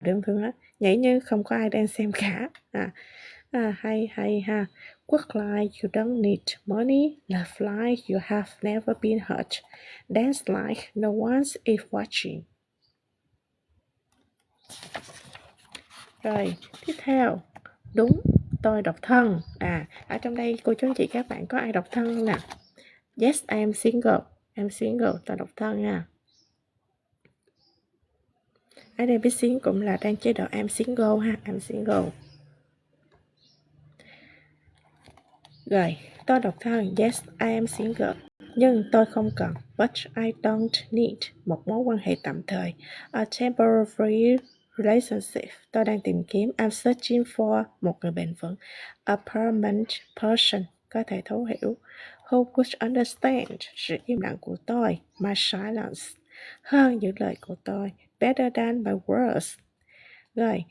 đơn phương á, nhảy như không có ai đang xem cả. Hay ha. Work like you don't need money, love like you have never been hurt, dance like no one is watching. Rồi, tiếp theo, đúng, tôi độc thân. Ở trong đây cô chú anh chị các bạn có ai độc thân không nè? Yes, I am single. I'm single, tôi độc thân nha. Ở đây biết single cũng là đang chế độ I'm single ha, I'm single. Rồi, tôi độc thân. Yes, I am single. Nhưng tôi không cần. But I don't need một mối quan hệ tạm thời. A temporary relationship. Tôi đang tìm kiếm. I'm searching for một người bền vững. A permanent person. Có thể thấu hiểu. Who would understand sự im lặng của tôi. My silence. Hơn những lời của tôi. Better than my words. Rồi,